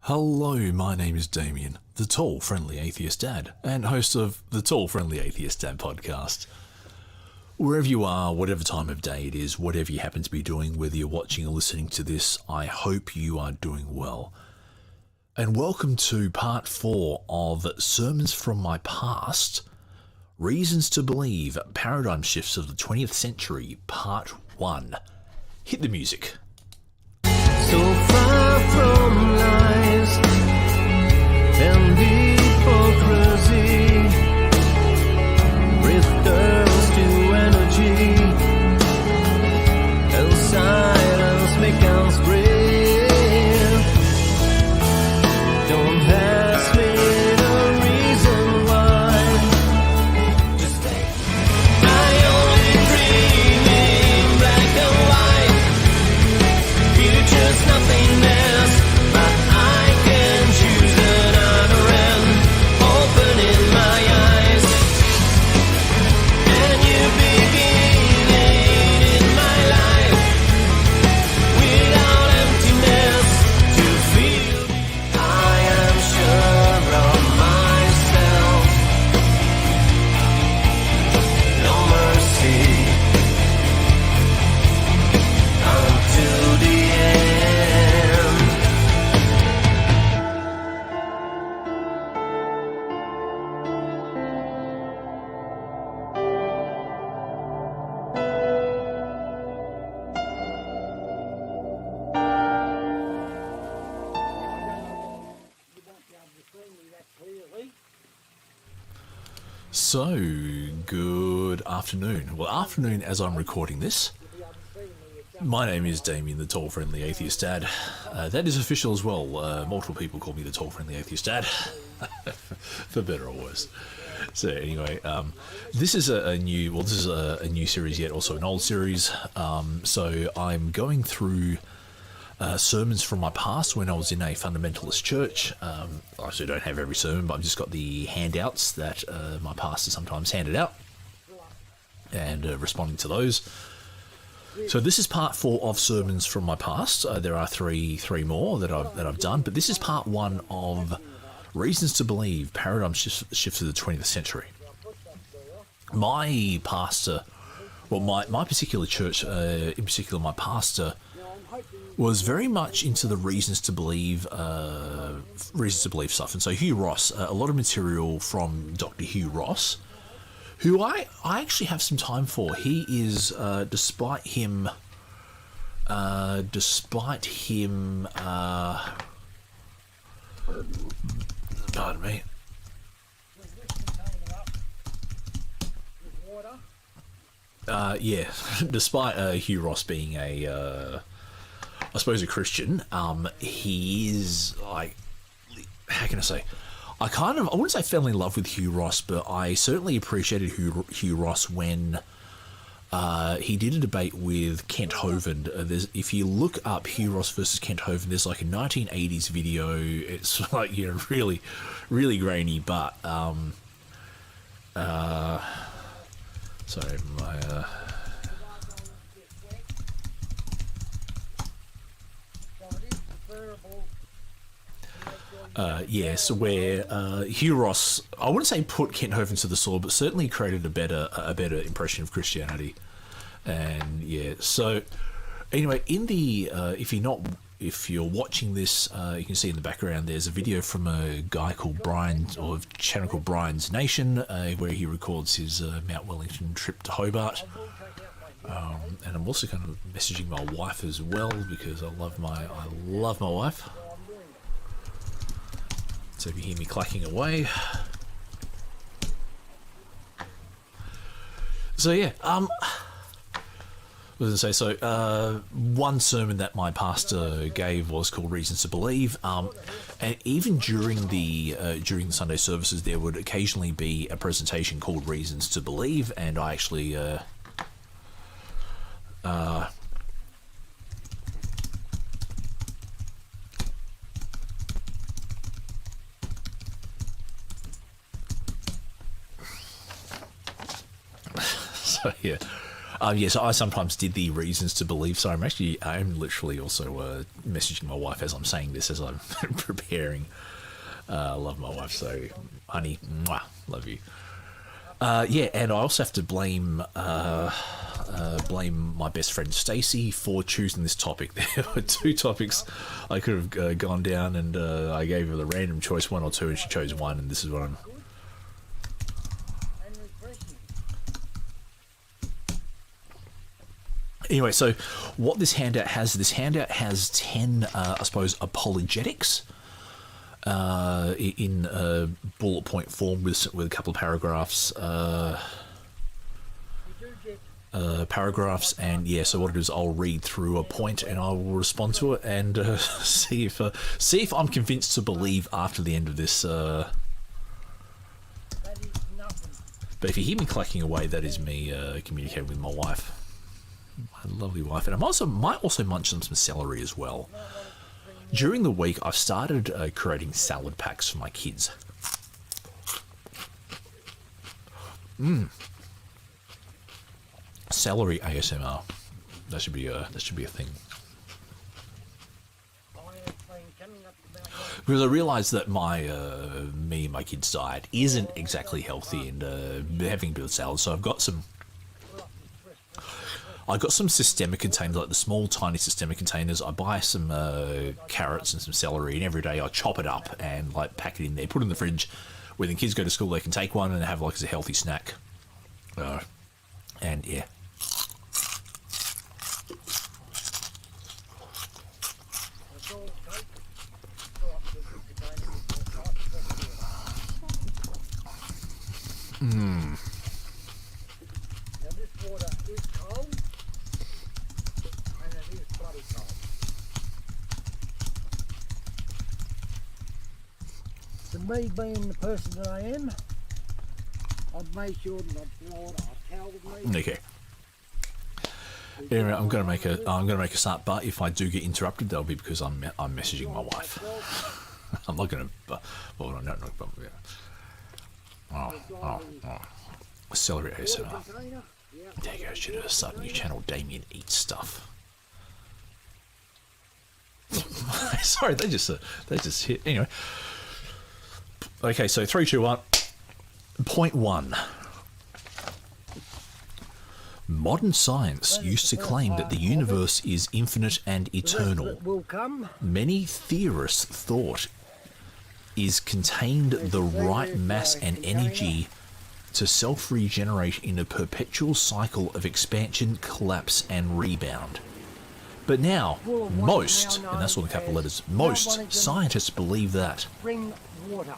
Hello, my name is Damien, the tall, friendly atheist dad, and host of the Tall, Friendly Atheist Dad podcast. Wherever you are, whatever time of day it is, whatever you happen to be doing, whether you're watching or listening to this, I hope you are doing well. And welcome to part 4 of Sermons from My Past, Reasons to Believe, Paradigm Shifts of the 20th Century, part 1. Hit the music. So far from lies and hypocrisy, returns to energy, and silence becomes breathe. Don't ask me the reason why. Just say I only dream in black and white. Future's nothingness, but I can choose another end. Opening my eyes, and you beginning in my life. Without emptiness to feel, I am sure of myself. No mercy until the end. So, good afternoon. Well, afternoon as I'm recording this. My name is Damien, the Tall, Friendly Atheist Dad. That is official as well. Multiple people call me the Tall, Friendly Atheist Dad, for better or worse. So anyway, this is a new series yet, also an old series. So I'm going through sermons from my past when I was in a fundamentalist church. I actually don't have every sermon, but I've just got the handouts that my pastor sometimes handed out, and responding to those. So this is part 4 of sermons from my past. There are three more that I've done, but this is part 1 of Reasons to Believe, Paradigm Shifts of the 20th Century. My pastor, well, my particular church, in particular, my pastor was very much into the reasons to believe stuff. And so Hugh Ross, a lot of material from Dr. Hugh Ross, who I actually have some time for. He is, despite him, pardon me. Despite Hugh Ross being I suppose a Christian, he is, like, how can I say? I wouldn't say fell in love with Hugh Ross, but I certainly appreciated Hugh Ross when he did a debate with Kent Hovind. If you look up Hugh Ross versus Kent Hovind, there's like a 1980s video. It's like, really, really grainy, but sorry, my yes, where Hugh Ross, I wouldn't say put Kent Hovind to the sword, but certainly created a better impression of Christianity. And yeah, so anyway, in the if you're watching this, you can see in the background there's a video from a guy called Brian, or a channel called Brian's Nation, where he records his Mount Wellington trip to Hobart. And I'm also kind of messaging my wife as well, because I love my wife. So if you hear me clacking away. So yeah, what was I say? So one sermon that my pastor gave was called Reasons to Believe, and even during the Sunday services, there would occasionally be a presentation called Reasons to Believe, and I actually so yeah, Yes, I sometimes did the reasons to believe. So I'm literally also messaging my wife as I'm saying this, as I'm preparing. I love my wife, so honey, mwah, love you. Yeah, and I also have to blame blame my best friend Stacey for choosing this topic. There were two topics I could have gone down, and I gave her the random choice, one or two, and she chose one, and this is what I'm. Anyway, so what this handout has 10, I suppose, apologetics in bullet point form with a couple of paragraphs. Paragraphs, and yeah, so what it is, I'll read through a point and I will respond to it and see if I'm convinced to believe after the end of this. But if you hear me clacking away, that is me communicating with my wife. My lovely wife, and might also munch on some celery as well. During the week, I've started creating salad packs for my kids. Celery ASMR. That should be a thing. Because I realised that me and my kids' diet isn't exactly healthy, and having a bit of salad, so I've got some systemic containers, like the small, tiny systemic containers. I buy some carrots and some celery, and every day I chop it up and like pack it in there, put it in the fridge. When the kids go to school, they can take one and have like as a healthy snack. And yeah. Now this water is cold, and it is bloody cold. So me being the person that I am, I've made sure that I've brought a towel with me. Okay. Anyway, I'm gonna make a start, but if I do get interrupted, that'll be because I'm messaging my wife. I'm not gonna. Well, no. Celery ASMR. There you go. Should have started a new channel. Damien Eats Stuff. Sorry, they just hit. Anyway. Okay, so 3, 2, 1. Point 1. Modern science used to claim that the universe is infinite and eternal. Will come. Many theorists thought is contained the right mass and energy to self-regenerate in a perpetual cycle of expansion, collapse, and rebound. But now, most, and that's all in capital letters, most scientists believe that Bring water.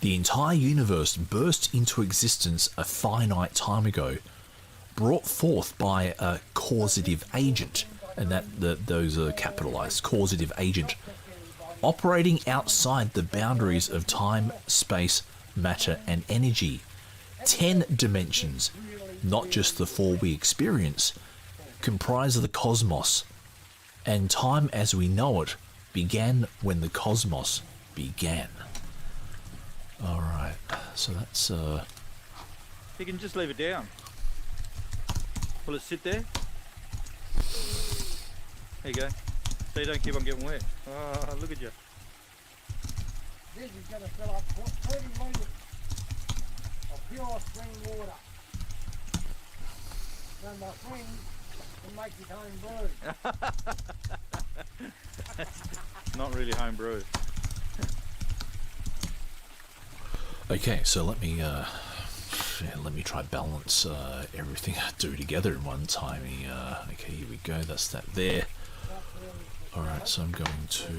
the entire universe burst into existence a finite time ago, brought forth by a causative agent, and those are capitalized, causative agent, operating outside the boundaries of time, space, matter, and energy. 10 dimensions, not just the 4 we experience, comprise the cosmos, and time as we know it began when the cosmos began. Alright, so that's You can just leave it down. Will it sit there? There you go. So you don't keep on getting wet. Oh, look at you. This is going to fill up 30 litres of pure spring water. So my friend can make his own brew. Not really home brewed. okay. So let me try balance everything I do together in one time. Okay, here we go. That's that there. Alright, so I'm going to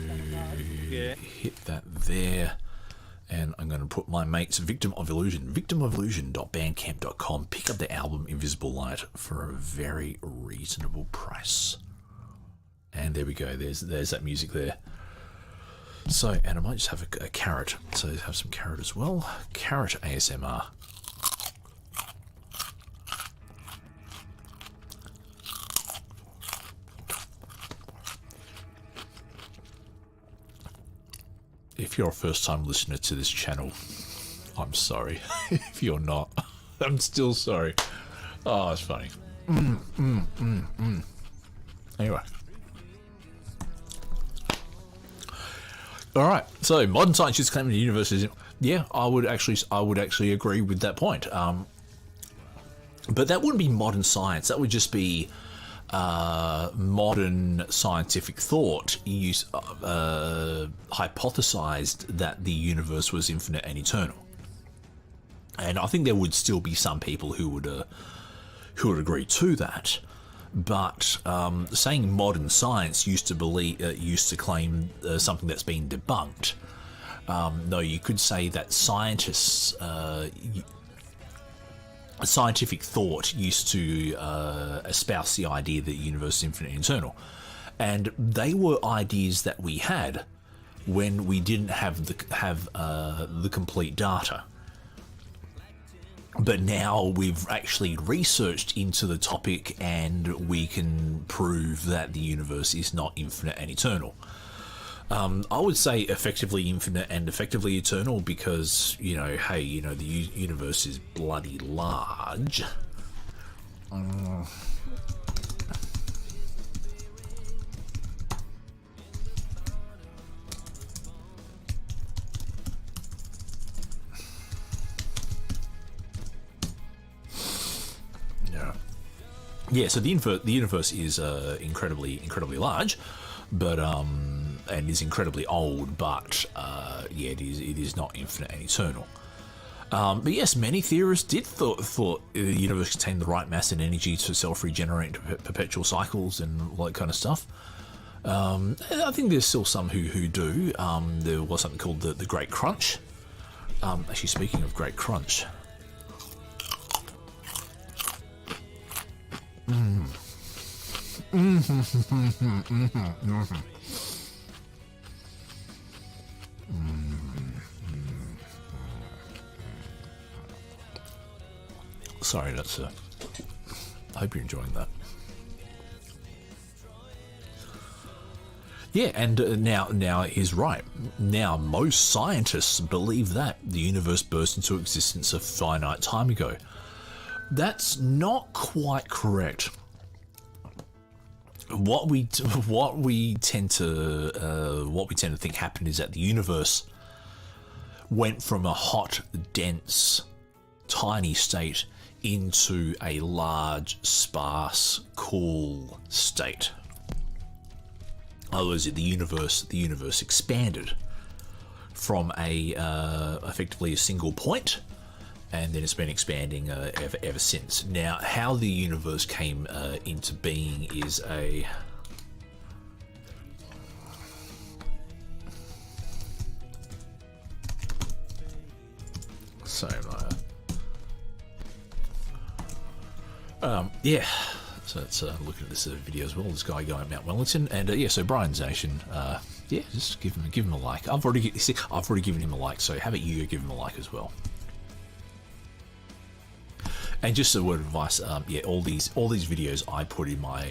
hit that there, and I'm going to put my mate's Victim of Illusion, victimofillusion.bandcamp.com. Pick up the album Invisible Light for a very reasonable price. And there we go, there's that music there. So, and I might just have a carrot, so have some carrot as well. Carrot ASMR. If you're a first-time listener to this channel, I'm sorry. If you're not, I'm still sorry. Oh, it's funny. Anyway. All right. So modern scientists claim the universe is. Yeah, I would actually agree with that point. But that wouldn't be modern science. That would just be modern scientific thought hypothesized that the universe was infinite and eternal. And I think there would still be some people who would agree to that. But saying modern science used to claim something that's been debunked. No, you could say that scientists, scientific thought used to espouse the idea that the universe is infinite and eternal, and they were ideas that we had when we didn't have the complete data. But now we've actually researched into the topic and we can prove that the universe is not infinite and eternal. I would say effectively infinite and effectively eternal because, hey, the universe is bloody large. Yeah, so the universe is incredibly large, but and is incredibly old, but it is not infinite and eternal. But yes, many theorists did thought the universe contained the right mass and energy to self-regenerate into perpetual cycles and all that kind of stuff. I think there's still some who do. There was something called the Great Crunch. Actually, speaking of Great Crunch. Sorry, that's I hope you're enjoying that. Yeah, and now he's right. Now most scientists believe that the universe burst into existence a finite time ago. That's not quite correct. What we tend to think happened is that the universe went from a hot, dense, tiny state into a large, sparse, cool state. In other words, the universe expanded from effectively a single point. And then it's been expanding ever since. Now, how the universe came into being is a... Sorry, yeah. So let's look at this video as well. This guy going Mount Wellington, and so Brian's Nation. Yeah, just give him a like. I've already given him a like. So how about you give him a like as well? And just a word of advice, yeah, all these videos I put in my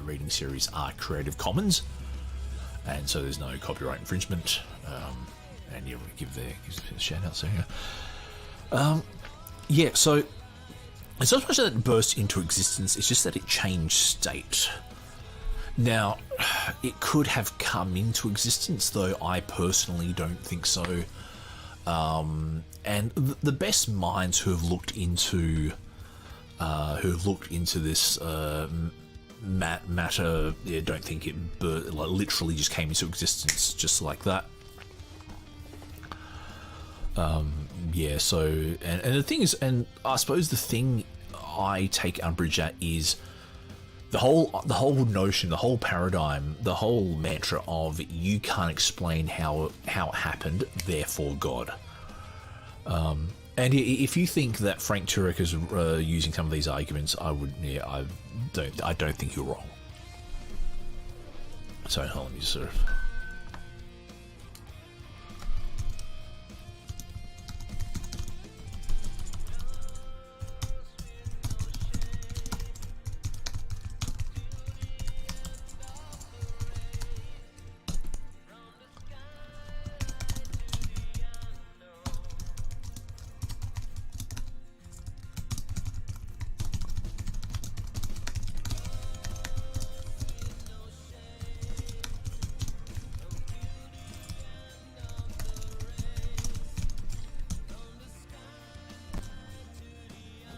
reading series are Creative Commons, and so there's no copyright infringement. And you want to give the shout out, so yeah. Yeah, so it's not so much that it burst into existence; it's just that it changed state. Now, it could have come into existence, though I personally don't think so. And the best minds who have looked into this matter, yeah, don't think it literally just came into existence just like that. Yeah. So, and the thing is, and I suppose the thing I take umbrage at is the whole notion, the whole paradigm, the whole mantra of you can't explain how it happened, therefore God. And if you think that Frank Turek is using some of these arguments, I don't think you're wrong. So hold on, let me just sort of.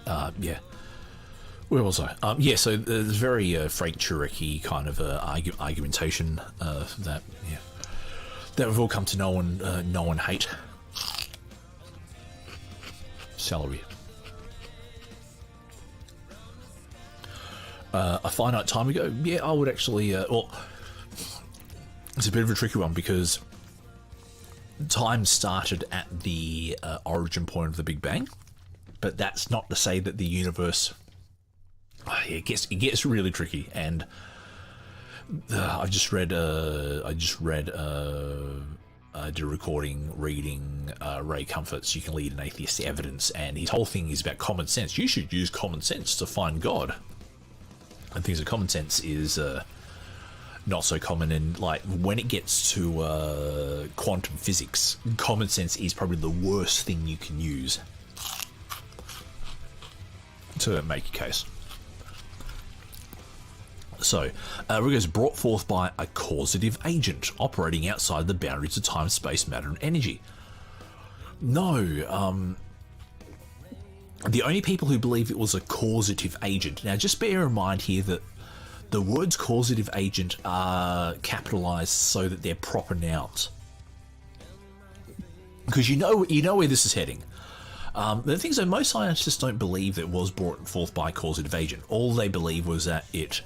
Yeah. Where was I? Yeah, so there's very Frank Turek-y kind of argumentation that we've all come to know and hate. Celery. A finite time ago, yeah, I would actually. Well, it's a bit of a tricky one because time started at the origin point of the Big Bang, but that's not to say that the universe. It gets really tricky, and I just read a recording reading Ray Comfort's "You Can Lead an Atheist to Evidence," and his whole thing is about common sense. You should use common sense to find God. And things that common sense is not so common, and like when it gets to quantum physics, common sense is probably the worst thing you can use to make a case. So, is brought forth by a causative agent operating outside the boundaries of time, space, matter, and energy. No, the only people who believe it was a causative agent. Now, just bear in mind here that the words causative agent are capitalized so that they're proper nouns. Because you know where this is heading. The thing is that most scientists don't believe that it was brought forth by a causative agent. All they believe was that it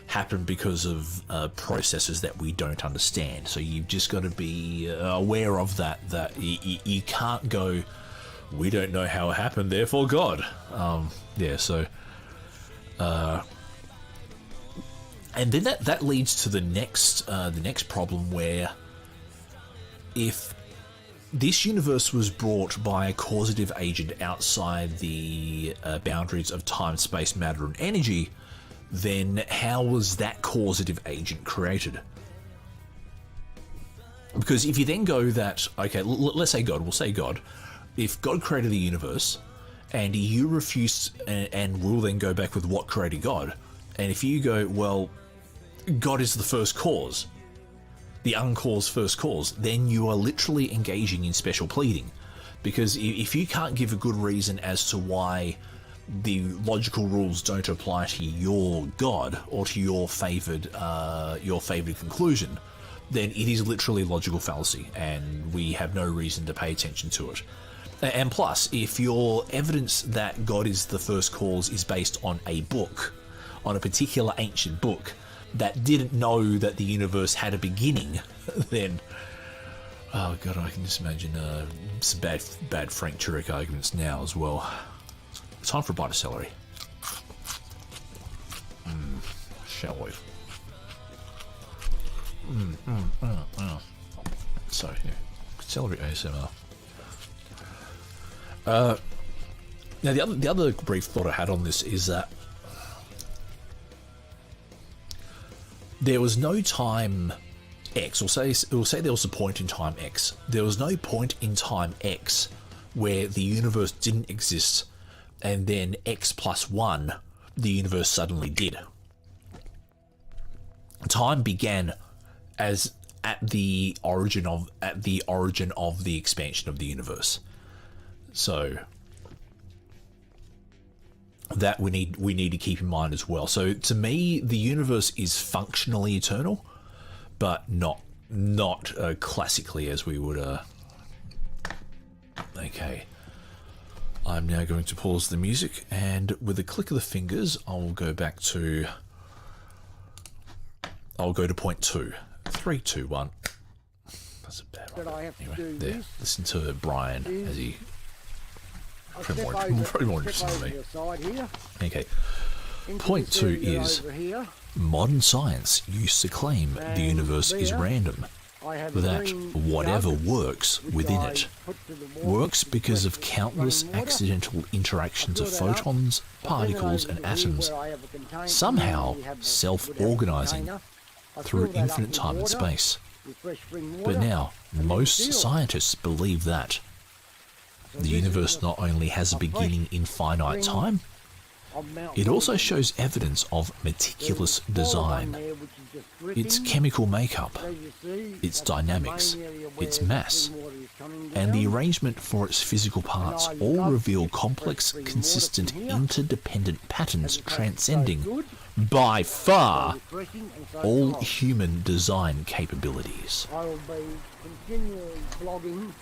happened because of processes that we don't understand. So you've just got to be aware of that you can't go, we don't know how it happened, therefore God. So and then that leads to the next problem, where if this universe was brought by a causative agent outside the boundaries of time, space, matter, and energy, then how was that causative agent created? Because if you then go that, okay, let's say God, we'll say God, if God created the universe, and you refuse, and we'll then go back with what created God, and if you go, well, God is the first cause, the uncaused first cause, then you are literally engaging in special pleading. Because if you can't give a good reason as to why the logical rules don't apply to your God or to your favoured conclusion, then it is literally logical fallacy, and we have no reason to pay attention to it. And plus, if your evidence that God is the first cause is based on a book, on a particular ancient book that didn't know that the universe had a beginning, then oh god, I can just imagine some bad Frank Turek arguments now as well. Time for a bite of celery. Shall we? So, yeah, celery ASMR. Now, the other brief thought I had on this is that there was no time X, we'll say there was a point in time X. There was no point in time X where the universe didn't exist, and then X plus 1, the universe suddenly did. Time began as at the origin of the expansion of the universe. So that we need to keep in mind as well. So to me, the universe is functionally eternal, but not classically as we would. Okay. I'm now going to pause the music, and with a click of the fingers, I'll go to point 2. 3, 2, 1. That's a bad one. Anyway, there. Listen to Brian as he. Probably more interesting than me. Okay. Point 2 is modern science used to claim the universe is random, that whatever works within it works because of countless accidental interactions of photons, particles, and atoms, somehow self-organizing through infinite time and space. But now, most scientists believe that the universe not only has a beginning in finite time, it also shows evidence of meticulous design, its chemical makeup, its dynamics, its mass, is coming and the down. arrangement for its physical parts all reveal complex, consistent, interdependent patterns transcending, by far, Refreshing and so all nice. human design capabilities. I will be continually blogging.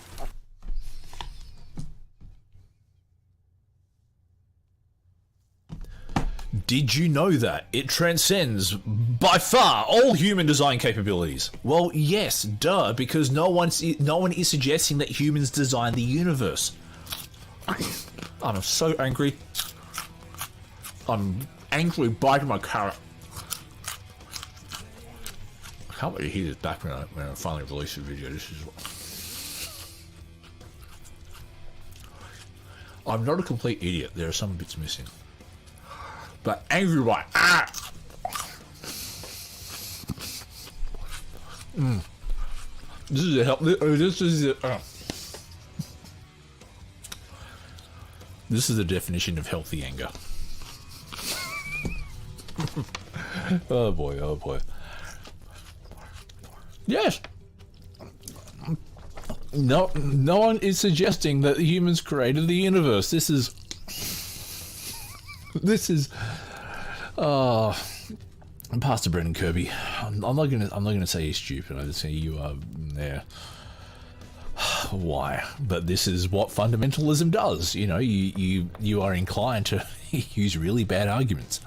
Did you know that it transcends by far all human design capabilities? Well, yes, duh, because no one is suggesting that humans design the universe. I'm so angry. I'm angrily biting my carrot. I can't wait to hear this back when I finally release the video. This is. I'm not a complete idiot. There are some bits missing. But angry right. This is a help. This is a. This is the definition of healthy anger. Oh boy! Oh boy! Yes. No one is suggesting that humans created the universe. This is. Pastor Brendan Kirby. I'm not gonna say he's stupid. I just say you are there. Why? But this is what fundamentalism does. You know, you are inclined to use really bad arguments.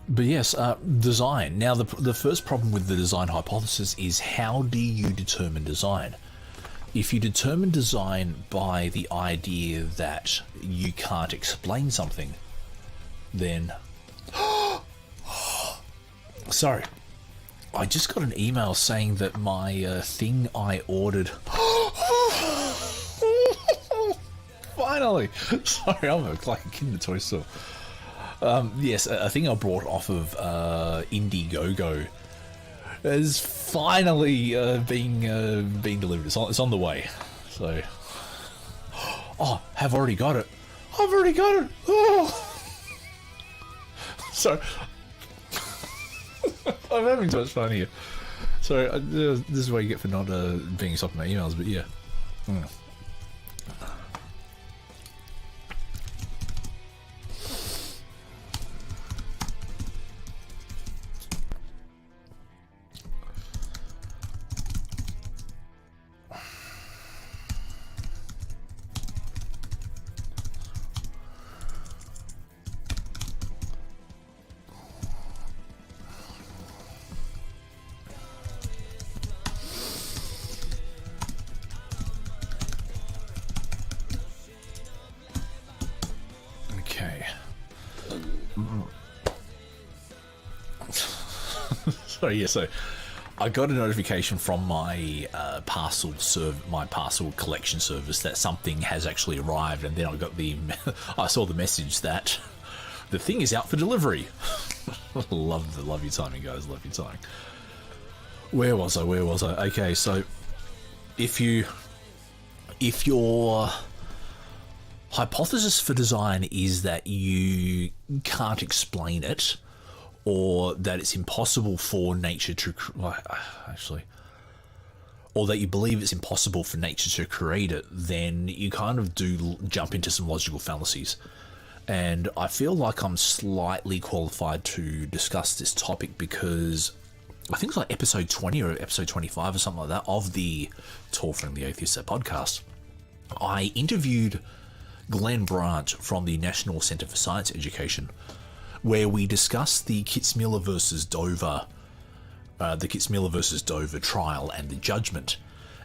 But yes, design. Now, the first problem with the design hypothesis is, how do you determine design? If you determine design by the idea that you can't explain something, then... Sorry. I just got an email saying that my thing I ordered... Finally! Sorry, I'm like a kid in the toy store. Yes, a thing I brought off of Indiegogo is finally being delivered. It's on the way. So, oh, have already got it. I've already got it. Oh. So, I'm having so much fun here. So this is what you get for not being stopped my emails. But yeah. Okay. So I got a notification from my parcel collection service that something has actually arrived, and then I saw the message that the thing is out for delivery. love your timing, guys. Love your timing. Where was I? Okay, so if your hypothesis for design is that you can't explain it, or that it's impossible for nature to or that you believe it's impossible for nature to create it, then you kind of do jump into some logical fallacies. And I feel like I'm slightly qualified to discuss this topic because I think it's like episode 20 or episode 25 or something like that of the Tall Friendly Atheist podcast. I interviewed Glenn Brandt from the National Centre for Science Education, where we discussed the Kitzmiller versus Dover trial and the judgment,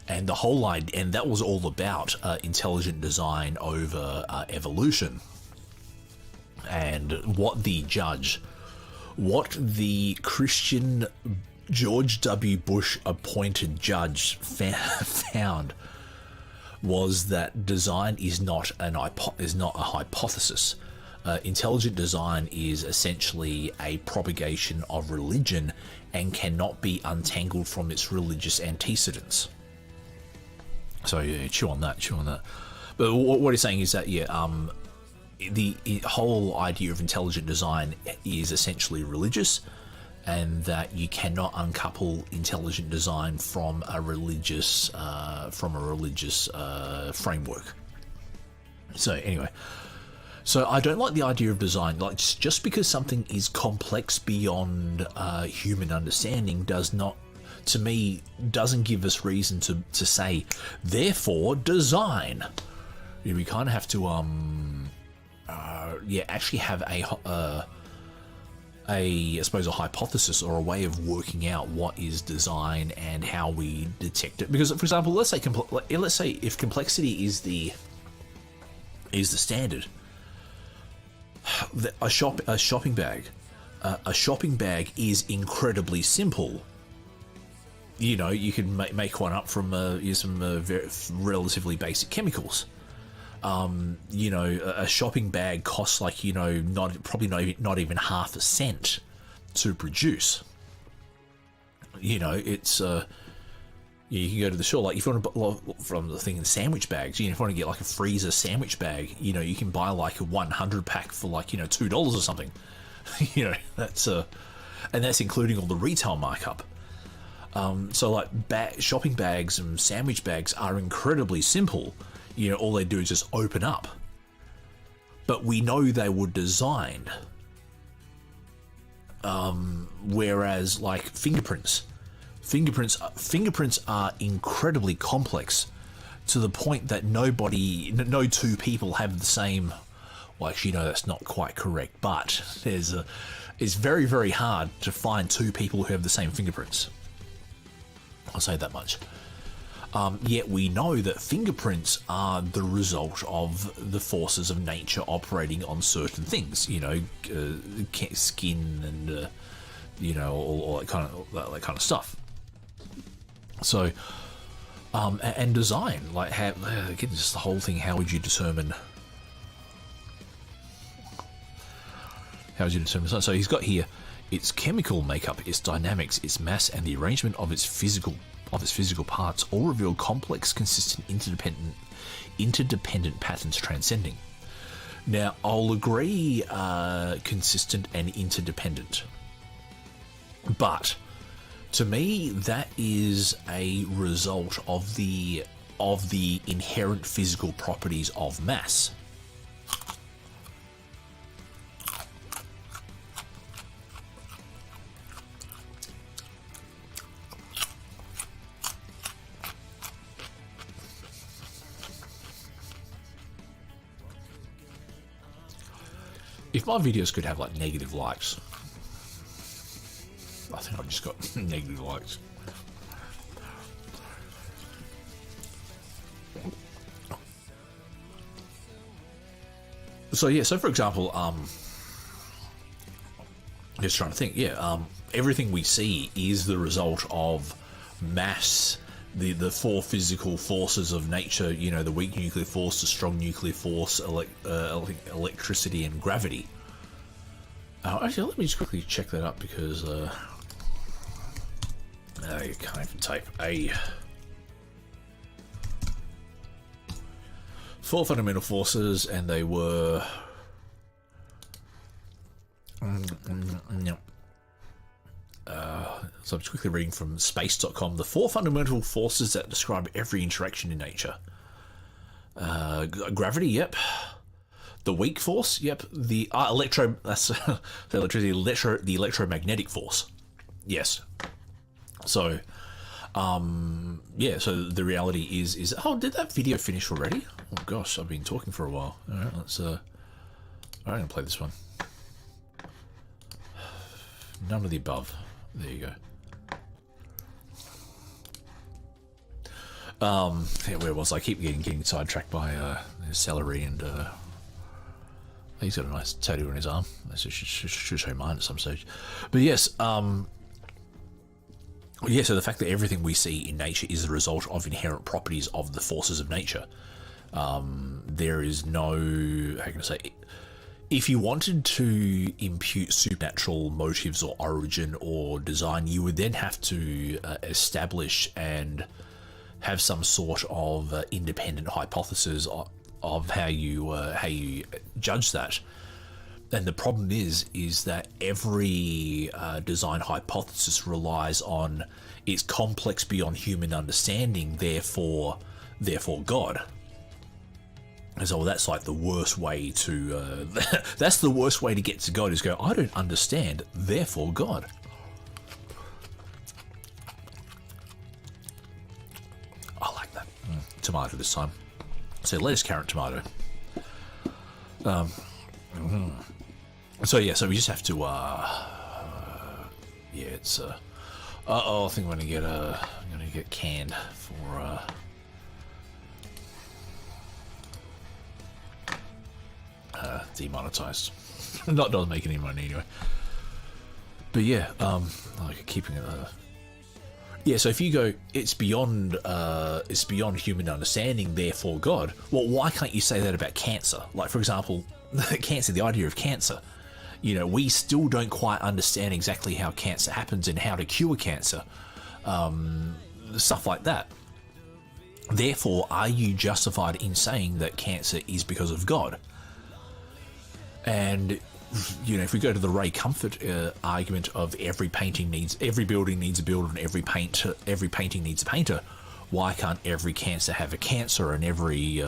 and the whole line, and that was all about intelligent design over evolution, and what the Christian George W. Bush appointed judge found was that design is not a hypothesis. Intelligent design is essentially a propagation of religion and cannot be untangled from its religious antecedents. So yeah, chew on that. But what he's saying is that the whole idea of intelligent design is essentially religious, and that you cannot uncouple intelligent design from a religious framework. So anyway, so I don't like the idea of design. Like, just because something is complex beyond human understanding does not, to me, doesn't give us reason to say, therefore, design. We kind of have to, actually have I suppose, a hypothesis or a way of working out what is design and how we detect it. Because, for example, let's say if complexity is the standard, a shopping bag is incredibly simple. You know, you can make one up from some relatively basic chemicals. You know, a shopping bag costs not even half a cent to produce. You know, it's you can go to the store, like if you want to, from the thing in sandwich bags, you know, if you want to get like a freezer sandwich bag, you know, you can buy like a 100 pack for like, you know, $2 or something. You know, that's and that's including all the retail markup. So like shopping bags and sandwich bags are incredibly simple. You know, all they do is just open up. But we know they were designed. Whereas like fingerprints are incredibly complex to the point that no two people have the same. Well, actually, no, that's not quite correct. But it's very, very hard to find two people who have the same fingerprints. I'll say that much. Yet we know that fingerprints are the result of the forces of nature operating on certain things. You know, skin and you know, all that kind of stuff. So, and design, like how again, just the whole thing. How would you determine? So he's got here its chemical makeup, its dynamics, its mass, and the arrangement of its physical parts all reveal complex, consistent, interdependent patterns transcending. Now, I'll agree, consistent and interdependent, but to me, that is a result of the inherent physical properties of mass. If my videos could have like negative likes, I think I've just got negative likes. So yeah, so for example, just trying to think, everything we see is the result of mass, the four physical forces of nature, you know, the weak nuclear force, the strong nuclear force, electricity and gravity. Actually, let me just quickly check that up because you can't even type a. Four fundamental forces, and they were. So I'm just quickly reading from space.com. The four fundamental forces that describe every interaction in nature. Gravity, yep. The weak force, yep. The that's the electricity. The electromagnetic force, yes. So, so the reality is. Oh, did that video finish already? Oh gosh, I've been talking for a while. All right, let's. I'm gonna play this one. None of the above. There you go. Where was I? Keep getting sidetracked by celery and he's got a nice tattoo on his arm. That should show mine at some stage. But yes, so the fact that everything we see in nature is the result of inherent properties of the forces of nature. There is no, how can I say, if you wanted to impute supernatural motives or origin or design, you would then have to establish and have some sort of independent hypothesis of how you judge that. And the problem is that every design hypothesis relies on it's complex beyond human understanding, therefore God. And so that's like the worst way to, that's the worst way to get to God, is go, I don't understand, therefore God. I like that. Tomato this time. So lettuce, carrot, tomato. So yeah, so we just have to, yeah, it's, I think I'm gonna get canned for, demonetized. Not doesn't make any money anyway. But yeah, like keeping it, yeah, so if you go, it's beyond human understanding, therefore God. Well, why can't you say that about cancer? Like, for example, cancer, the idea of cancer. You know, we still don't quite understand exactly how cancer happens and how to cure cancer. Stuff like that. Therefore, are you justified in saying that cancer is because of God? And, you know, if we go to the Ray Comfort argument of every building needs a builder and every painting needs a painter, why can't every cancer have a cancer and every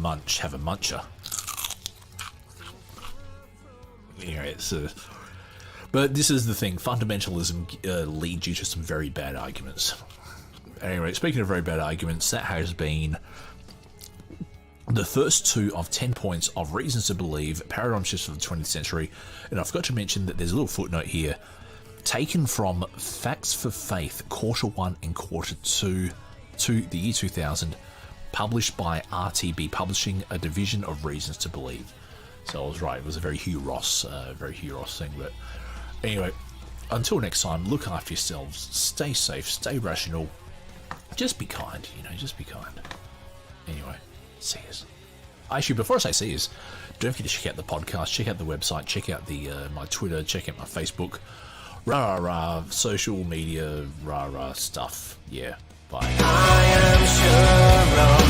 munch have a muncher? You know, it's but this is the thing, fundamentalism leads you to some very bad arguments. Anyway, speaking of very bad arguments, that has been the first 2 of 10 points of reasons to believe paradigm shifts of the 20th century. And I forgot to mention that there's a little footnote here taken from Facts for Faith, Quarter 1 and Quarter 2 to the year 2000, published by RTB Publishing, a division of Reasons to Believe. So I was right, it was a very Hugh Ross thing. But anyway, until next time, look after yourselves, stay safe, stay rational, just be kind, you know, just be kind. Anyway, see yous. Actually, before I say see yous, don't forget to check out the podcast, check out the website, check out the my Twitter, check out my Facebook, social media, stuff. Yeah, bye. I am sure of